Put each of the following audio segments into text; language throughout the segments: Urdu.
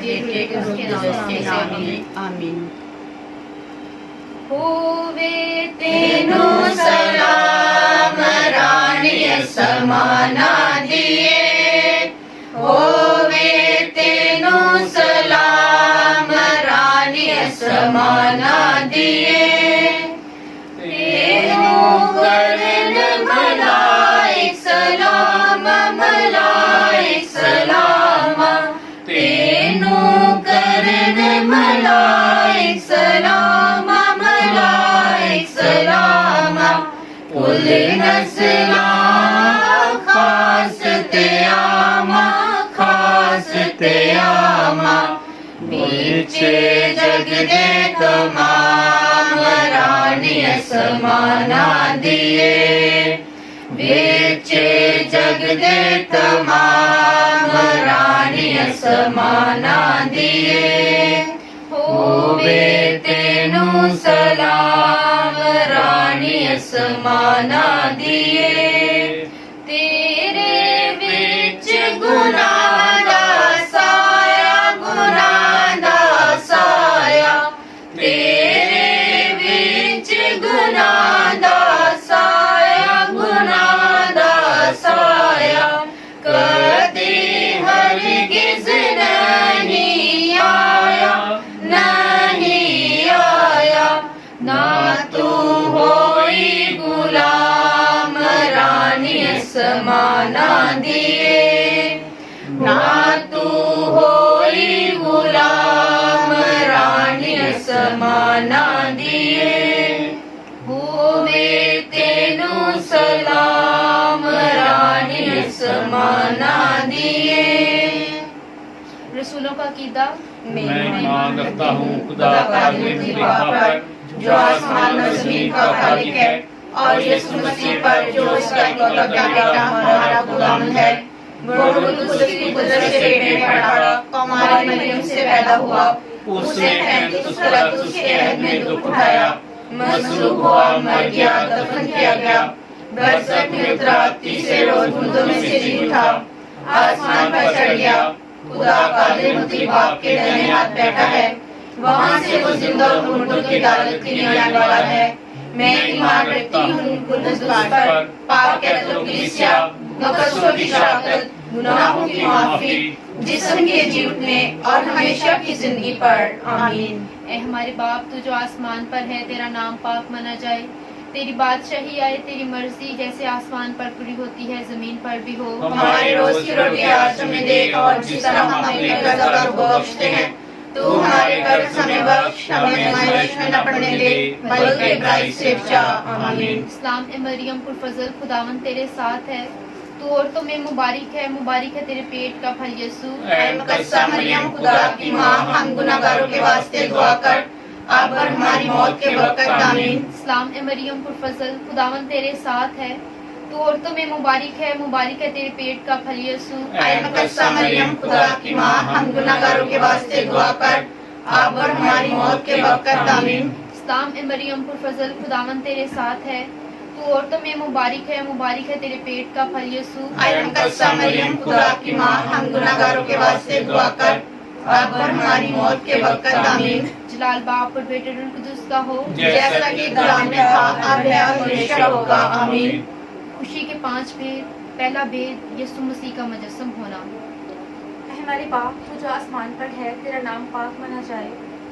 بیٹے کے درستے نامی آمین۔ ہووے تینو سلام رانی سمانا دیے، ہووے تینو سلام رانی سمانا دیے، تینو کرن ملائک سلام، ملائک سلام، تینو کرن ملائک سلام، ملائک سلام، کل نسلام خاص تیاما، خاص تیاما، بیچے جگ دے تمام رانی سمانا دیے، بیچے جگ دے تمام رانی سمانا دیے، ہووے تینو سلام رانی سمانا دیے، تیرے وچ گناہ دا سایہ، گناہ دا سایہ، تیرے وچ گناہ دا سایہ، گناہ دا سایہ، کدی ہرگز نہیں آیا، نہیں آیا، نہ تو ہوئی غلام رانی سمانا دیے، نہ تو ہوئی غلام رانی سمانا دیے، ہووے تینو سلام رانی سمانا دیے۔ رسولوں کا عقیدہ، میں ایمان رکھتا ہوں خدا کا پر جو آسمان و زمین کا خالق ہے، اور یسوع مسیح پر جو اس کا اکلوتا بیٹا ہمارا خداوند ہے، وہ روح القدس کی قدرت سے پیٹ میں پڑا، ہماری مریم سے پیدا ہوا، اس نے پینتیس پلاتوس کے عہد میں دکھ اٹھایا، مصلوب ہوا، مر گیا، دفن کیا گیا، برزخ میں اترا، تیسرے روز مردوں میں سے جی اٹھا، آسمان پر چڑھ گیا، خدا قادر مطیع باپ کے دائیں ہاتھ بیٹھا ہے، وہاں سے وہ زندہ اور مردوں کی عدالت کے لیے آنے والا ہے۔ میں ایمان رکھتی ہوں قدس پر، پاک کیتھولک کلیسیا، مقدسوں کی شراکت، گناہوں کی معافی، جسم کے جی اٹھنے اور ہمیشہ کی زندگی پر، آمین۔ اے ہمارے باپ، تو جو آسمان پر ہے، تیرا نام پاک مانا جائے، تیری بادشاہی آئے، تیری مرضی جیسے آسمان پر پوری ہوتی ہے زمین پر بھی ہو۔ ہمارے روز کی روٹی آج ہمیں دے، اور جس طرح ہم اپنے قرضداروں کو بخشتے ہیں، تو ہمارے قرض ہمیں بخش، ہمیں آزمائش میں نہ پڑنے دے، بلکہ برائی سے بچا، آمین۔ سلام اے مریم پرفضل، خداوند تیرے ساتھ ہے، تو عورتوں میں مبارک ہے، مبارک ہے تیرے پیٹ کا پھل یسوع۔ اے مقدسہ مریم خدا کی ماں، ہم گناہگاروں کے واسطے دعا کر، اب اور ہماری موت کے وقت، آمین۔ سلام اے مریم پرفضل، خداوند تیرے ساتھ ہے، تو عورتوں میں مبارک ہے تیرے پیٹ کا پھل یسوع۔ اے مقدسہ مریم خدا کی ماں، ہم گناہگاروں کے واسطے دعا کر، اب اور ہماری موت کے وقت، آمین۔ سلام اے مریم پرفضل، خداوند تیرے ساتھ ہے، تو عورتوں میں مبارک ہے تیرے پیٹ کا پھل یسوع۔ اے مقدسہ مریم خدا کی ماں، ہم گناہگاروں کے واسطے دعا کر، اب اور ہماری موت کے وقت، آمین۔ جلال باپ اور بیٹے روح القدس کا ہو، جیسا کہ ابتدا میں تھا، اب ہے اور ہمیشہ ہوگا، آمین۔ خوشی کے 5 بھید۔ پہلا بھید، یسوع مسیح کا مجسم ہونا۔ اے ہمارے باپ، تو جو آسمان پر ہے، تیرا نام پاک مانا جائے،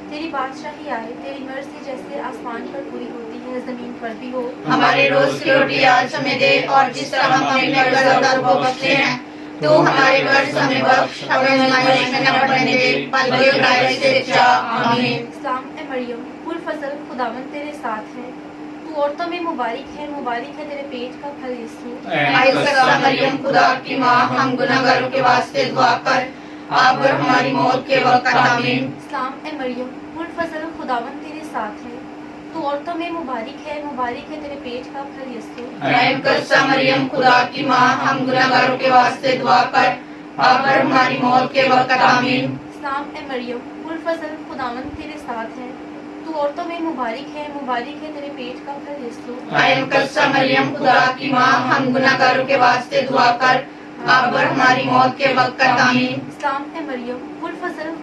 تیری بادشاہی آئے، تیری مرضی جیسے آسمان پر پوری ہوتی ہے زمین پر بھی ہو۔ ہمارے روز کی روٹی آج ہمیں دے، اور جس طرح ہم اپنے قرضداروں کو بخشتے ہیں، تو ہمارے قرض ہمیں بخش، ہمیں آزمائش میں نہ پڑنے دے، بلکہ برائی سے بچا، آمین۔ سلام اے مریم پرفضل، خداوند تیرے ساتھ ہے، تو عورتوں میں مبارک ہے تیرے پیٹ کا پھل یسوع۔ اے مقدسہ مریم خدا کی ماں، ہم گناہگاروں کے واسطے دعا کر، اب اور ہماری موت کے وقت، آمین۔ سلام اے مریم پرفضل، خداوند تیرے ساتھ ہے، تو عورتوں میں مبارک ہے تیرے پیٹ کا پھل یسوع۔ اے مقدسہ مریم خدا کی ماں، ہم گناہگاروں کے واسطے دعا کر، اب اور ہماری موت کے وقت، آمین۔ سلام اے مریم پرفضل، خداوند تیرے ساتھ ہے، تو عورتوں میں مبارک ہے تیرے پیٹ کا پھل یسوع۔ اے مقدسہ مریم خدا کی ماں، ہم گناہگاروں کے واسطے دعا کر، اب اور ہماری موت کے وقت، آمین۔ سلام اے مریم پرفضل،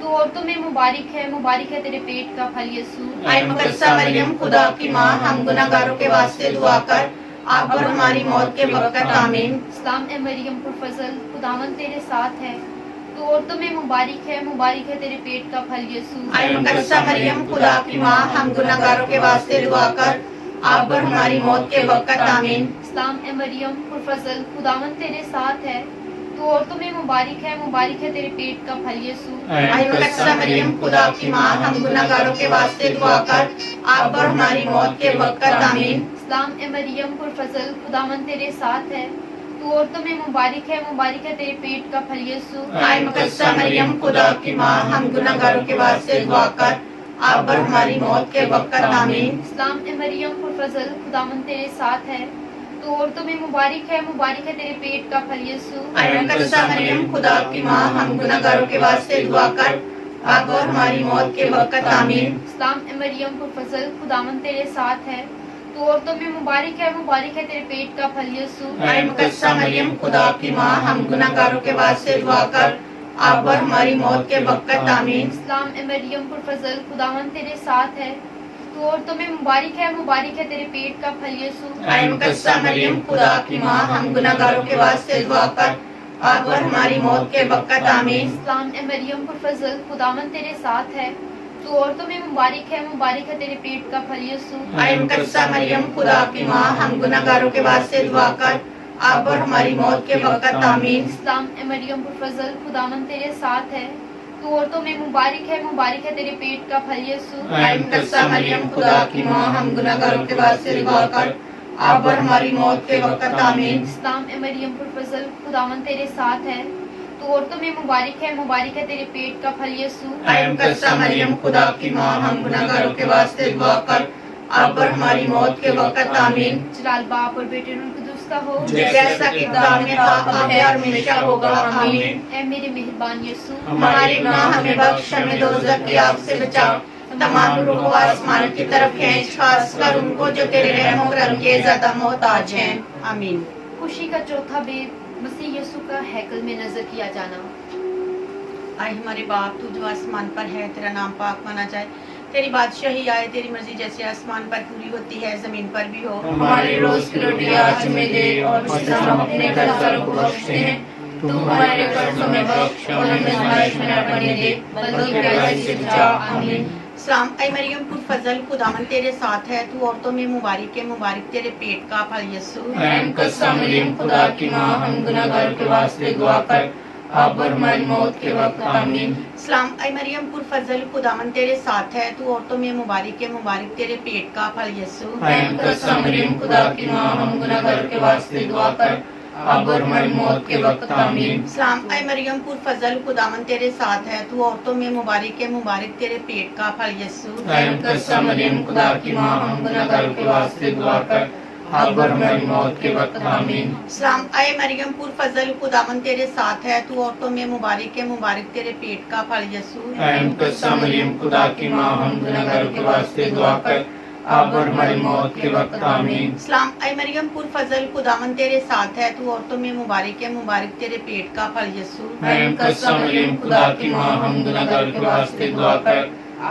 تو عورتوں میں مبارک ہے تیرے پیٹ کا پھل یسوع اے مقدسہ مریم خدا کی ماں ہم گناہگاروں کے واسطے دعا کر اب اور ہماری موت کے وقت آمین۔ سلام اے مریم پرفضل خداوند تیرے ساتھ ہے تو عورتوں میں مبارک ہے تیرے پیٹ کا پھل یسوع اے مقدسہ مریم خدا کی ماں ہم گناہگاروں کے واسطے دعا کر اب اور ہماری موت کے وقت آمین۔ سلام اے مریم پرفضل خداوند تیرے ساتھ ہے تو عورتوں میں مبارک ہے تیرے پیٹ کا پھل یسوع اے مقدسہ مریم خدا کی ماں ہم گناہگاروں کے واسطے دعا کر اب اور ہماری موت کے وقت آمین۔ سلام اے مریم پرفضل خداوند تیرے ساتھ ہے تو عورتوں میں مبارک ہے تیرے پیٹ کا پھل یسوع اے مقدسہ مریم خدا کی ماں ہم گناہگاروں کے واسطے دعا کر اب اور ہماری موت کے وقت آمین۔ سلام اے مریم پرفضل خداوند تیرے ساتھ ہے تو عورتوں میں مبارک ہے تیرے پیٹ کا پھل یسوع اے مقدسہ مریم خدا کی ماں ہم گناہگاروں کے واسطے دعا کر اب اور ہماری موت کے وقت آمین۔ سلام اے مریم پرفضل خداوند تیرے ساتھ ہے تو عورتوں میں مبارک ہے تیرے پیٹ کا پھل یسوع اے مقدسہ مریم خدا کی ماں ہم گناہگاروں کے واسطے دعا کر اب اور ہماری موت کے وقت آمین۔ سلام اے مریم پرفضل خداوند تیرے ساتھ ہے تو عورتوں میں مبارک ہے تیرے پیٹ کا پھل یسوع اے مقدسہ مریم خدا کی ماں ہم گناہگاروں کے واسطے دعا کر اب اور ہماری موت کے وقت آمین۔ سلام اے مریم پرفضل خداوند تیرے ساتھ ہے تو عورتوں میں مبارک ہے تیرے پیٹ کا پھل یسوع اے مقدسہ مریم خدا کی ماں ہم گناہگاروں کے واسطے دعا کر اب اور ہماری موت کے وقت آمین۔ سلام اے مریم پرفضل خداوند تیرے ساتھ ہے تو عورتوں میں مبارک ہے تیرے پیٹ کا پھل یسوع اے مقدسہ مریم خدا کی ماں ہم گناہگاروں کے واسطے دعا کر اب اور ہماری موت کے وقت آمین۔ سلام اے مریم پرفضل خداوند تیرے ساتھ ہے تو عورتوں میں مبارک ہے تیرے پیٹ کا پھل یسوع اے مقدسہ مریم خدا کی ماں ہم گناہگاروں کے واسطے دعا کر اب اور ہماری موت کے وقت آمین۔ جلال باپ اور بیٹے اور قدوس کا ہو جیسا کہ ابتدا میں تھا اب ہے اور ہمیشہ ہوگا آمین۔ اے میرے مہربان یسوع ہمارے گناہ ہمیں بخش، ہمیں دوزخ کی آگ سے بچا، تمام روحوں کو آسمان کی طرف کھینچ، خاص کر ان کو جو تیرے رحم و کرم کے زیادہ محتاج ہیں، آمین۔ خوشی کا چوتھا بیت مسیح یسوع کا ہیکل میں نظر کیا جانا۔ اے ہمارے باپ تو جو آسمان پر ہے، تیرا نام پاک مانا جائے، تیری بادشاہی آئے، تیری مرضی جیسے آسمان پر پوری ہوتی ہے زمین پر بھی ہو۔ ہماری روز کی روٹی آج ہمیں دے، اور جس طرح ہم اپنے قرض داروں کو بخشتے ہیں تو ہمارے قرضوں میں بخش، اور ہمیں آزمائش میں نہ پڑنے دے بلکہ برائی سے بچا، آمین۔ سلام اے مریم پر فضل خداوند تیرے ساتھ ہے، تو عورتوں میں مبارک ہے، مبارک تیرے پیٹ کا پھل یسوع۔ اے مقدسہ مریم خدا کی ماں ہم گناہگاروں کے واسطے دعا کر اب اور ہماری موت کے وقت آمین۔ سلام اے مریم پر فضل خداوند تیرے ساتھ ہے، تو عورتوں میں مبارک ہے، مبارک تیرے پیٹ کا پھل یسوع۔ اے مقدسہ مریم خدا کی ماں ہم گناہگاروں کے واسطے دعا کر اب اور ہماری موت کے وقت آمین۔ سلام اے مریم پر فضل خداوند تیرے ساتھ ہے، تو عورتوں میں مبارک ہے، مبارک تیرے پیٹ کا پھل یسوع۔ اے مقدسہ مریم خدا کی ماں ہم گناہگاروں کے واسطے دعا کر اب اور ہماری موت کے وقت آمین۔ سلام اے مریم پر فضل خداوند تیرے ساتھ ہے، تو عورتوں میں مبارک ہے، مبارک تیرے پیٹ کا پھل یسوع۔ اے مقدسہ مریم خدا کی ماں ہم گناہگاروں کے واسطے دعا کر اب اور ہماری موت کے وقت آمین۔ سلام اے مریم پر فضل خداوند تیرے ساتھ ہے، تو عورتوں میں مبارک ہے، مبارک تیرے پیٹ کا پھل یسوع۔ اے مقدسہ مریم خدا کی ماں ہم گناہگاروں کے واسطے دعا کر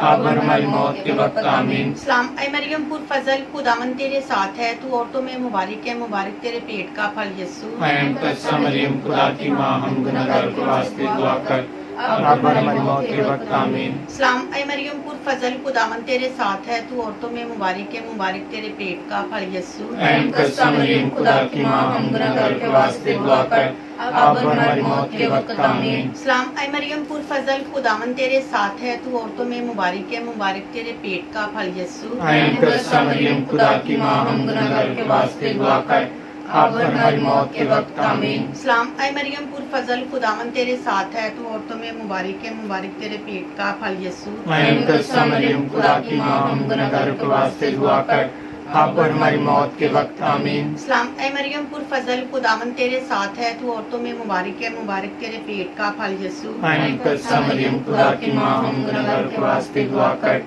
اب اور ہماری موت کے وقت آمین۔ سلام اے مریم پر فضل خداوند تیرے ساتھ ہے، تو عورتوں میں مبارک ہے، مبارک تیرے پیٹ کا پھل یسوع۔ اے مقدسہ مریم خدا کی ماں ہم گناہگاروں کے واسطے دعا کر اب اور ہماری موت کے وقت آمین۔ سلام اے مریم پر فضل خداوند تیرے ساتھ ہے، تو عورتوں میں مبارک ہے، مبارک تیرے پیٹ کا پھل یسوع۔ اے مقدسہ مریم خدا کی ماں ہم گناہگاروں کے واسطے دعا کر اب اور ہماری موت کے وقت آمین۔ سلام اے مریم پر فضل خداوند تیرے ساتھ ہے، تو عورتوں میں مبارک ہے، مبارک تیرے پیٹ کا پھل یسوع۔ اے مقدسہ مریم خدا کی ماں ہم گناہگاروں کے واسطے دعا کر اب اور ہماری موت کے وقت آمین۔ سلام اے مریم پر فضل خداوند تیرے ساتھ ہے، تو عورتوں میں مبارک ہے، مبارک تیرے پیٹ کا پھل یسوع۔ اے مقدسہ مریم خدا کی ماں ہم گناہگاروں کے واسطے دعا کر اب اور ہماری موت کے وقت آمین۔ سلام اے مریم پر فضل خداوند تیرے ساتھ ہے، تو عورتوں میں مبارک ہے، مبارک تیرے پیٹ کا پھل یسوع۔ اے مقدسہ مریم خدا کی ماں ہم گناہگاروں کے واسطے دعا کر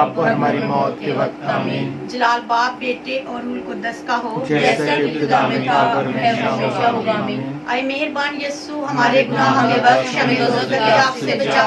اب اور ہماری موت کے وقت آمین۔ جلال باپ، بیٹے اور روح القدس کا ہو، جیسا کہ ابتدا میں تھا اور ہمیشہ ہوگا، آمین۔ اے مہربان یسوع، ہمارے گناہ ہمیں بخش، ہمیں دوزخ کی آگ سے بچا،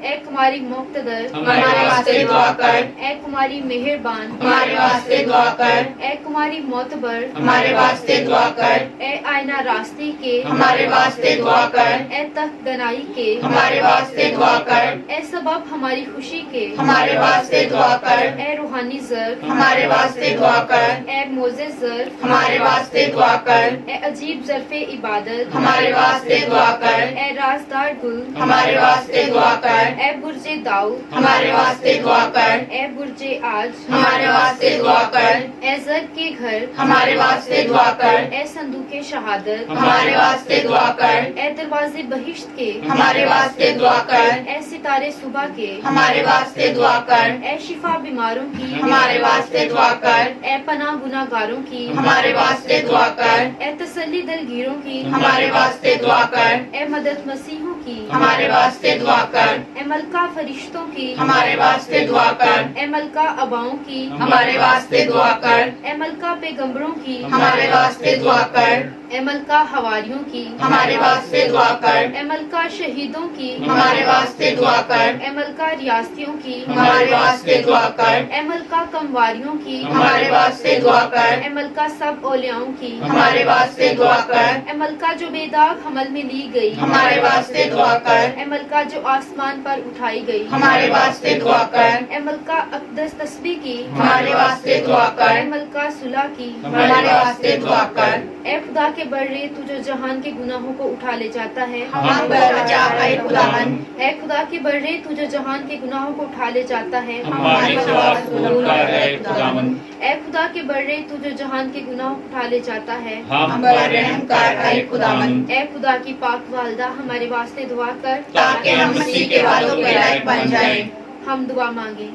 اے کماری مقتدر ہمارے واسطے دعا کر، اے کماری مہربان ہمارے واسطے دعا کر، اے کماری معتبر ہمارے واسطے دعا کر، اے آئینہ راستے کے ہمارے واسطے دعا کر، اے تخت دنائی کے ہمارے واسطے دعا کر، اے سبب ہماری خوشی کے ہمارے واسطے دعا کر، اے روحانی ضرف ہمارے واسطے دعا کر، اے موزز ضرف ہمارے واسطے دعا کر، اے عجیب ظرف عبادت ہمارے واسطے دعا کر، اے رازدار گل ہمارے واسطے دعا کر، اے برج داؤد ہمارے واسطے دعا کر، اے برج آج ہمارے واسطے دعا کر، اے زر کے گھر ہمارے واسطے دعا کر، اے صندوق شہادت ہمارے واسطے دعا کر، اے دروازے بہشت کے ہمارے واسطے دعا کر، اے ستارے صبح کے ہمارے واسطے دعا کر، اے شفا بیماروں کی ہمارے واسطے دعا کر، اے پناہ گناہ گاروں کی ہمارے واسطے دعا کر، اے تسلی دلگیروں کی ہمارے واسطے دعا کر، اے مدد مسیحوں کی ہمارے واسطے دعا کر، اے ملکہ فرشتوں کی ہمارے واسطے دعا کر، اے ملکہ اباؤں کی ہمارے واسطے دعا کر، اے ملکہ پیغمبروں کی ہمارے واسطے دعا کر، اے ملکہ حواریوں کی ہمارے واسطے دعا کر، اے ملکہ شہیدوں کی ہمارے واسطے دعا کر، اے ملکہ ریاستیوں کی ہمارے واسطے دعا کر، اے ملکہ کمواریوں کی ہمارے واسطے دعا کر، اے ملکہ سب اولیاؤں کی ہمارے واسطے دعا کر، اے ملکہ جو بے داغ حمل میں لی گئی ہمارے واسطے دعا کر، اے ملکہ جو آسمان پر اٹھائی گئی ہمارے واسطے دعا کر، اے ملکہ اقدس تسبیح کی ہمارے واسطے دعا کر، اے ملکہ صلح کی ہمارے واسطے دعا کر، اے خدا کے بڑے تو جو جہان کے گناہوں کو اٹھا لے جاتا ہے ہم پر بچا اے خداوند، اے خدا کے بڑے تو جو جہان کے گناہوں کو اٹھا لے جاتا ہے ہماری دعا قبول کر اے خداوند، اے خدا کے بڑے تو جو جہان کے گناہوں کو اٹھا لے جاتا ہے ہم پر رحم کر اے خداوند، اے خدا کی پاک والدہ ہمارے واسطے دعا کر تاکہ ہم مسیح کے وعدوں کے لائق بن جائیں۔ ہم دعا مانگیں۔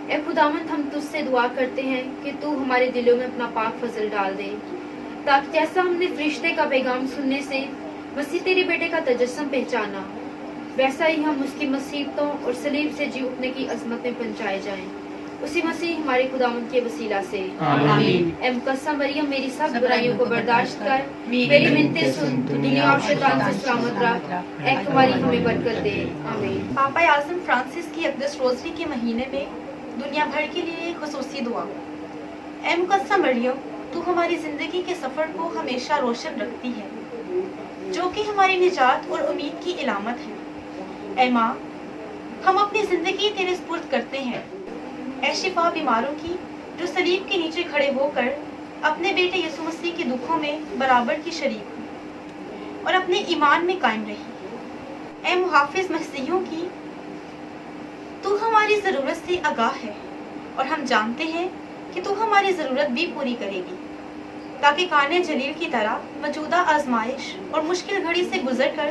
اے خداوند ہم تجھ سے دعا کرتے ہیں کہ تو ہمارے دلوں میں اپنا پاک فضل ڈال دے، تاکہ جیسا ہم نے فرشتے کا پیغام سننے سے مسیح تیرے بیٹے کا تجسم پہچانا، ویسا ہی ہم اس کی مصیبتوں اور صلیب سے جی اٹھنے کی عظمت میں پہنچائے جائیں، اسی مسیح ہمارے خداوند کے وسیلہ سے آمین۔ اے مقدسہ مریم میری سب برائیوں کو برداشت کر، میری منتیں سن، دنیا اور شیطان سے سلامت رکھ، اے کماری ہمیں برکت دے، آمین۔ پاپا اعظم فرانسس کی اقدس روزری کے مہینے میں دنیا بھر کے لیے خصوصی دعا۔ اے مقدسہ مریم، تو ہماری زندگی کے سفر کو ہمیشہ روشن رکھتی ہے، جو کہ ہماری نجات اور امید کی علامت ہے۔ اے ماں، ہم اپنی زندگی تیرے سپرد کرتے ہیں۔ اے شفا بیماروں کی جو صلیب کے نیچے کھڑے ہو کر اپنے بیٹے یسوع مسیح کے دکھوں میں برابر کی شریک ہوئی اور اپنے ایمان میں قائم رہی۔ اے محافظ مسیحیوں کی، تو ہماری ضرورت سے آگاہ ہے اور ہم جانتے ہیں کہ تو ہماری ضرورت بھی پوری کرے گی، تاکہ کان جلیل کی طرح موجودہ آزمائش اور مشکل گھڑی سے گزر کر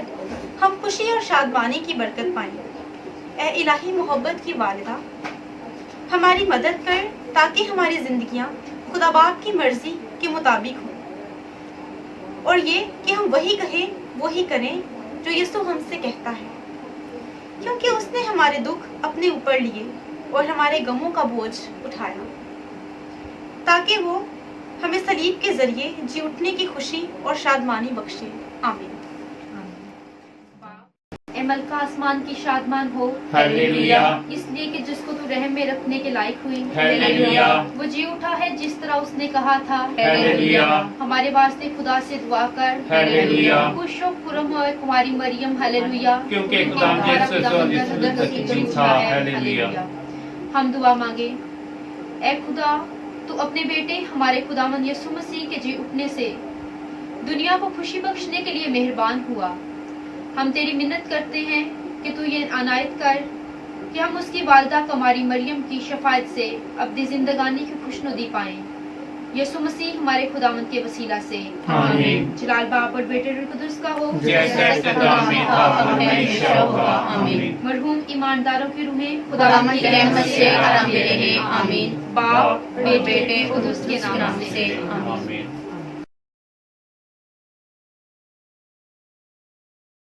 ہم خوشی اور شادمانی کی برکت پائیں۔ اے الہی محبت کی والدہ، ہماری مدد کر تاکہ ہماری زندگیاں خدا باپ کی مرضی کے مطابق ہوں، اور یہ کہ ہم وہی کہیں وہی کریں جو یسوع ہم سے کہتا ہے، کیونکہ اس نے ہمارے دکھ اپنے اوپر لیے اور ہمارے غموں کا بوجھ اٹھایا، تاکہ وہ ہمیں صلیب کے ذریعے جی اٹھنے کی خوشی اور شادمانی بخشے۔ آمین۔ اے ملکہ آسمان کی شادمان ہو، ہلیلویا، اس لیے کہ جس کو تو رحم میں رکھنے کے لائق ہوئی، ہلیلویا، وہ جی اٹھا ہے جس طرح اس نے کہا تھا۔ ہلیلویا، ہمارے واسطے خدا سے دعا کر، ہلیلویا، خوش و خرم ہو اے کماری مریم، ہلیلویا، کیونکہ خدا تمہارا جس سے خداوند جس نظر تک کی جی جی تھا، اٹھا ہے، ہلیلویا۔ ہم دعا مانگے۔ اے خدا، تو اپنے بیٹے ہمارے خداوند یسوع مسیح کے جی اٹھنے سے دنیا کو خوشی بخشنے کے لیے مہربان ہوا۔ ہم تیری منت کرتے ہیں کہ تو یہ عنایت کر کہ ہم اس کی والدہ کماری مریم کی شفاعت سے اپنی زندگانی کی خوشنودی پائیں، یسوع مسیح ہمارے خداوند کے وسیلہ سے آمین۔ جلال باپ اور بیٹے روح القدس کا ہو جیسے ابتدا میں تھا اب ہمیشہ ہوگا، آمین۔ مرحوم ایمانداروں کی روحیں خداوند کی رحمت سے آرام دے رہے، آمین۔ باپ، بیٹے، قدس کے نام سے، آمین۔